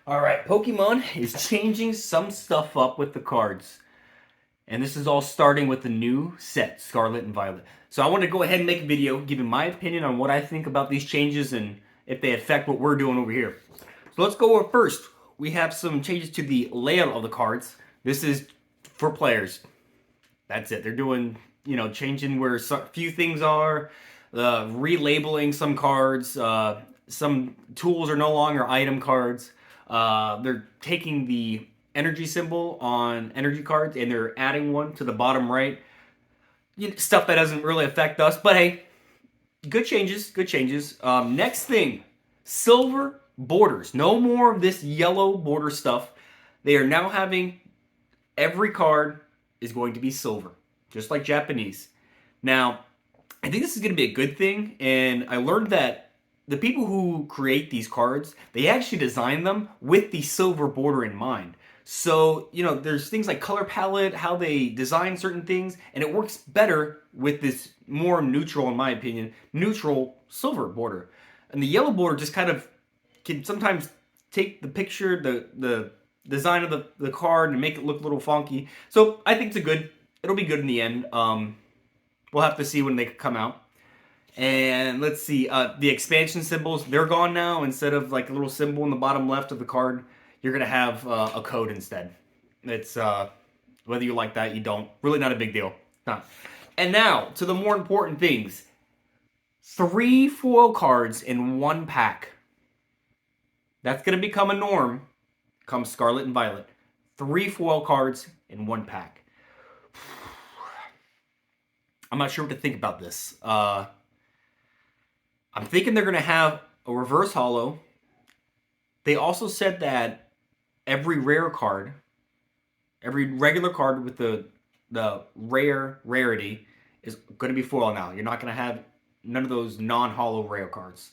Alright, Pokemon is changing some stuff up with the cards. And this is all starting with the new set, Scarlet and Violet. So I want to go ahead and make a video giving my opinion on what I think about these changes and if they affect what we're doing over here. So let's go over first. We have some changes to the layout of the cards. This is for players. That's it. They're doing, changing where a few things are, relabeling some cards. Some tools are no longer item cards. They're taking the energy symbol on energy cards and they're adding one to the bottom right. Stuff that doesn't really affect us, but hey, good changes. Good changes. Next thing, silver borders. No more of this yellow border stuff. They are now having every card is going to be silver, just like Japanese. Now, I think this is going to be a good thing, and I learned that the people who create these cards, they actually design them with the silver border in mind. So, there's things like color palette, how they design certain things, and it works better with this more neutral, in my opinion, neutral silver border. And the yellow border just kind of can sometimes take the picture, the design of the card and make it look a little funky. So I think it'll be good in the end. We'll have to see when they come out. And let's see, the expansion symbols, they're gone now. Instead of like a little symbol in the bottom left of the card, you're going to have a code instead. It's, whether you like that, you don't. Really not a big deal. Not. And now, to the more important things. 3 foil cards in one pack. That's going to become a norm come Scarlet and Violet. 3 foil cards in one pack. I'm not sure what to think about this. I'm thinking they're going to have a reverse holo. They also said that every rare card, every regular card with the rarity is going to be foil now. You're not going to have none of those non-holo rare cards.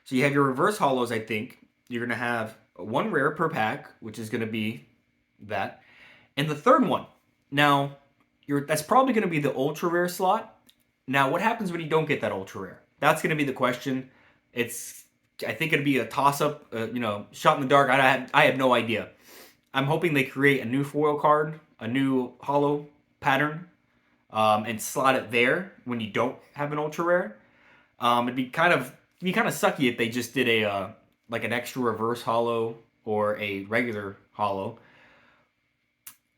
So you have your reverse holos, I think. You're going to have 1 rare per pack, which is going to be that. And the third one, now, that's probably going to be the ultra rare slot. Now, what happens when you don't get that ultra rare? That's going to be the question. I think it'd be a toss-up, shot in the dark. I have no idea. I'm hoping they create a new foil card, a new holo pattern, and slot it there when you don't have an ultra rare. It'd be kind of sucky if they just did a like an extra reverse holo or a regular holo.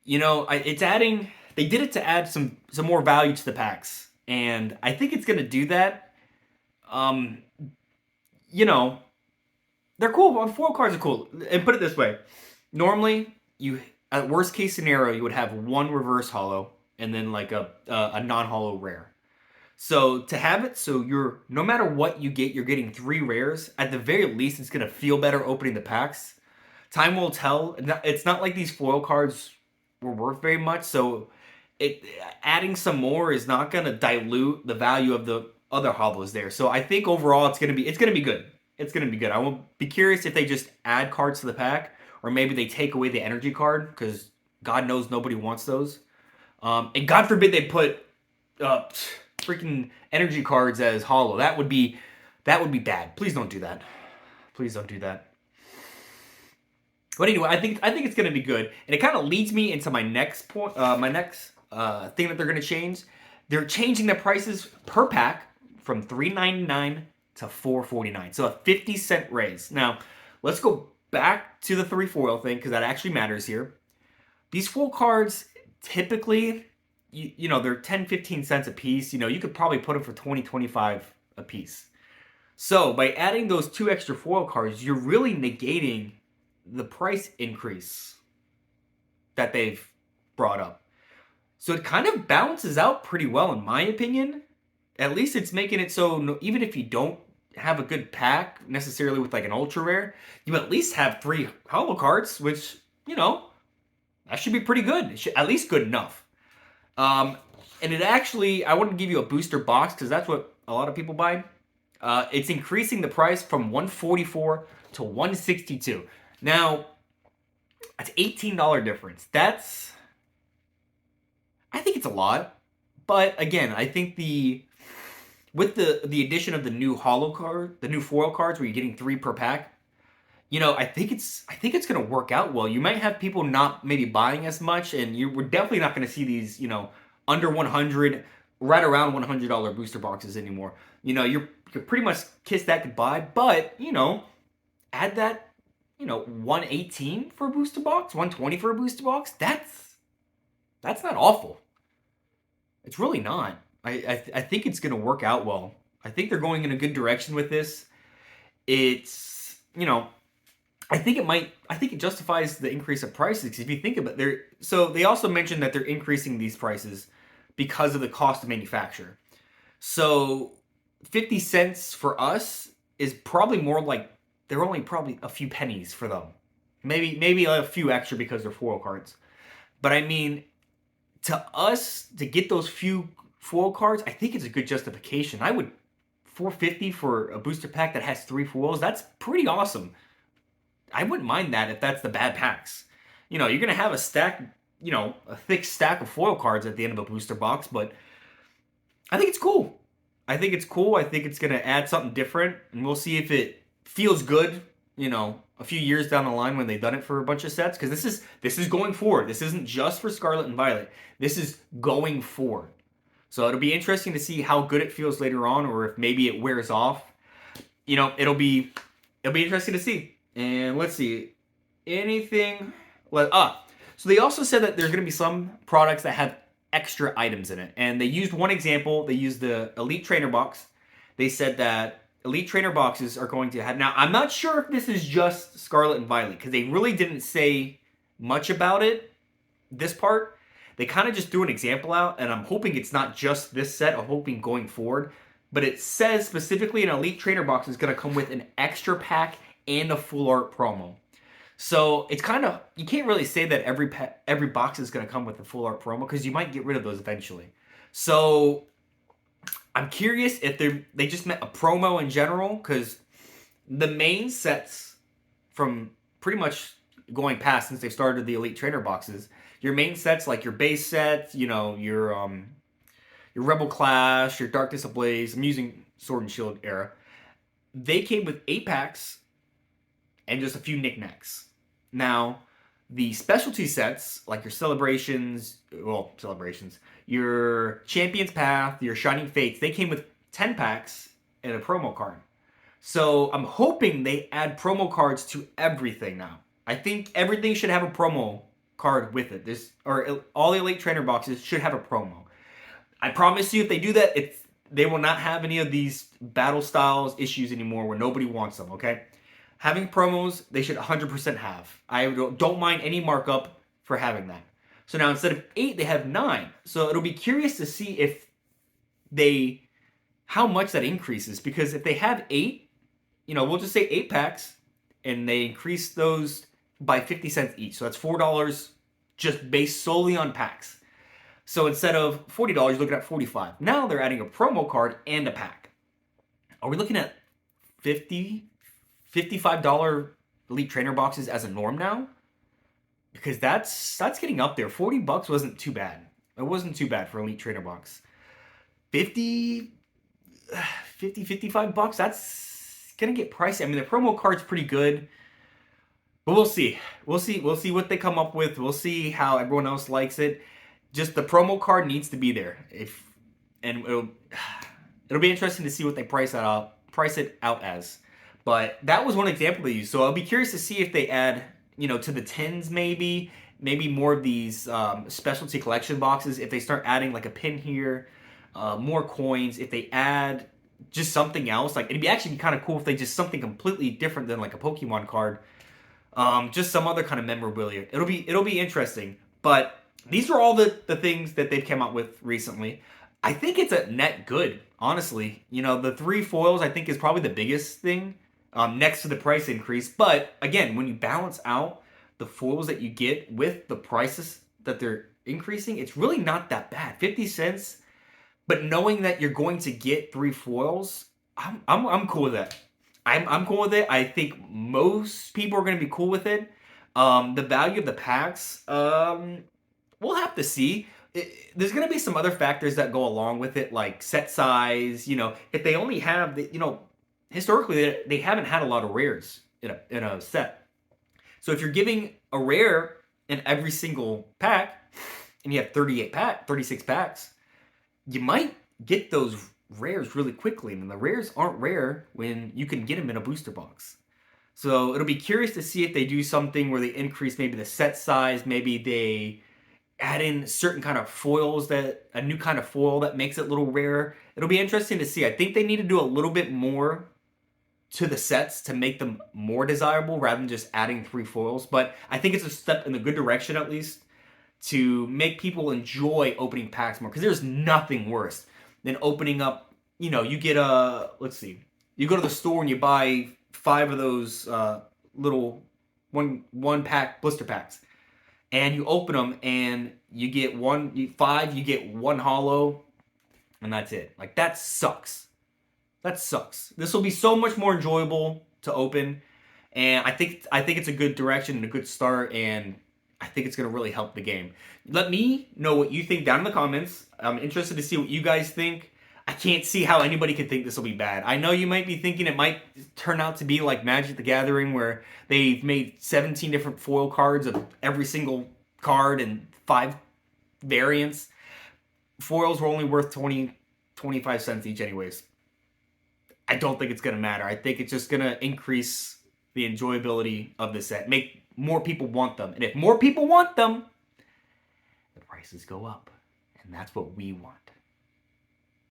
It's adding. They did it to add some more value to the packs, and I think it's going to do that. They're cool. Foil cards are cool. And put it this way: normally, at worst case scenario, you would have 1 reverse holo and then like a non-holo rare. So to have it, so no matter what you get, you're getting 3 rares. At the very least, it's gonna feel better opening the packs. Time will tell. It's not like these foil cards were worth very much, so adding some more is not gonna dilute the value of the other holos there. So I think overall, it's gonna be good. It's gonna be good. I will be curious if they just add cards to the pack, or maybe they take away the energy card because God knows nobody wants those. And God forbid they put freaking energy cards as holo. That would be bad. Please don't do that. Please don't do that. But anyway, I think it's gonna be good, and it kind of leads me into my next point. My next thing that they're gonna change. They're changing the prices per pack from $3.99 to $4.49. So a 50-cent raise. Now, let's go back to the 3 foil thing because that actually matters here. These foil cards typically, they're 10, 15 cents a piece. You could probably put them for 20, 25 a piece. So by adding those 2 extra foil cards, you're really negating the price increase that they've brought up. So it kind of balances out pretty well, in my opinion. At least it's making it so even if you don't have a good pack necessarily with like an ultra rare, you at least have 3 holo cards, which, that should be pretty good. It should, at least good enough. And it actually, I wouldn't give you a booster box because that's what a lot of people buy. It's increasing the price from $144 to $162. Now, that's $18 difference. I think it's a lot. But again, I think with the addition of the new holo card, the new foil cards where you're getting 3 per pack, I think it's gonna work out well. You might have people not maybe buying as much, and we're definitely not gonna see these, under 100, right around $100 booster boxes anymore. You're pretty much kiss that goodbye. But add that, 118 for a booster box, 120 for a booster box. That's not awful. It's really not. I think it's gonna work out well. I think they're going in a good direction with this. It's I think it might. I think it justifies the increase of prices. Because if you think about it, they also mentioned that they're increasing these prices because of the cost of manufacture. So 50 cents for us is probably more like they're only probably a few pennies for them. Maybe a few extra because they're foil cards. But I mean, to us to get those few foil cards, I think it's a good justification. I would 450 for a booster pack that has 3 foils. That's pretty awesome. I wouldn't mind that if that's the bad packs. You're going to have a stack, a thick stack of foil cards at the end of a booster box, but I think it's cool. I think it's cool. I think it's going to add something different, and we'll see if it feels good, a few years down the line when they've done it for a bunch of sets, because this is going forward. This isn't just for Scarlet and Violet. This is going forward. So it'll be interesting to see how good it feels later on, or if maybe it wears off. It'll be interesting to see. And let's see, anything. So they also said that there's going to be some products that have extra items in it, and they used one example. They used the Elite Trainer box. They said that Elite Trainer boxes are going to have. Now, I'm not sure if this is just Scarlet and Violet because they really didn't say much about it. This part, they kind of just threw an example out, and I'm hoping it's not just this set. I'm hoping going forward, but it says specifically an Elite Trainer box is going to come with an extra pack and a full art promo. So it's kind of, you can't really say that every box is going to come with a full art promo because you might get rid of those eventually. So I'm curious if they just meant a promo in general, because the main sets from pretty much going past since they started the Elite Trainer boxes, your main sets like your base sets, your Rebel Clash, your Darkness Ablaze, I'm using Sword and Shield era, they came with 8 packs and just a few knickknacks. Now, the specialty sets, like your Celebrations, your Champion's Path, your Shining Fates, they came with 10 packs and a promo card. So I'm hoping they add promo cards to everything now. I think everything should have a promo card with it. All the Elite Trainer boxes should have a promo. I promise you, if they do that, they will not have any of these battle styles issues anymore where nobody wants them, okay? Having promos, they should 100% have. I don't mind any markup for having that. So now instead of 8, they have 9. So it'll be curious to see how much that increases. Because if they have 8, we'll just say 8 packs, and they increase those by 50 cents each. So that's $4 just based solely on packs. So instead of $40, you're looking at $45. Now they're adding a promo card and a pack. Are we looking at $55 Elite Trainer boxes as a norm now? Because that's getting up there. $40 wasn't too bad. It wasn't too bad for Elite Trainer box. 55 bucks, that's gonna get pricey. I mean, the promo card's pretty good, but we'll see. We'll see what they come up with. We'll see how everyone else likes it. Just the promo card needs to be there. It'll be interesting to see what they price it out as. But that was one example they used. So I'll be curious to see if they add, to the tins maybe more of these specialty collection boxes. If they start adding like a pin here, more coins. If they add just something else, like it'd be actually kind of cool if they just something completely different than like a Pokemon card. Just some other kind of memorabilia. It'll be interesting. But these are all the things that they've come out with recently. I think it's a net good, honestly. The 3 foils I think is probably the biggest thing. Next to the price increase. But again, when you balance out the foils that you get with the prices that they're increasing, it's really not that bad. 50 cents, but knowing that you're going to get 3 foils, I'm cool with that. I'm cool with it. I think most people are going to be cool with it. The value of the packs, we'll have to see. There's going to be some other factors that go along with it, like set size. If they only have historically, they haven't had a lot of rares in a set. So if you're giving a rare in every single pack, and you have 36 packs, you might get those rares really quickly. And the rares aren't rare when you can get them in a booster box. So it'll be curious to see if they do something where they increase maybe the set size, maybe they add in certain kind of foils, that a new kind of foil that makes it a little rarer. It'll be interesting to see. I think they need to do a little bit more to the sets to make them more desirable rather than just adding 3 foils. But I think it's a step in the good direction, at least, to make people enjoy opening packs more. Because there's nothing worse than opening up, you get let's see, you go to the store and you buy 5 of those little one pack blister packs, and you open them and you get 5, you get 1 holo, and that's it. Like, that sucks. That sucks. This will be so much more enjoyable to open, and I think it's a good direction and a good start, and I think it's going to really help the game. Let me know what you think down in the comments. I'm interested to see what you guys think. I can't see how anybody could think this will be bad. I know you might be thinking it might turn out to be like Magic the Gathering, where they've made 17 different foil cards of every single card and 5 variants. Foils were only worth 25 cents each anyways. I don't think it's going to matter. I think it's just going to increase the enjoyability of the set. Make more people want them. And if more people want them, the prices go up. And that's what we want.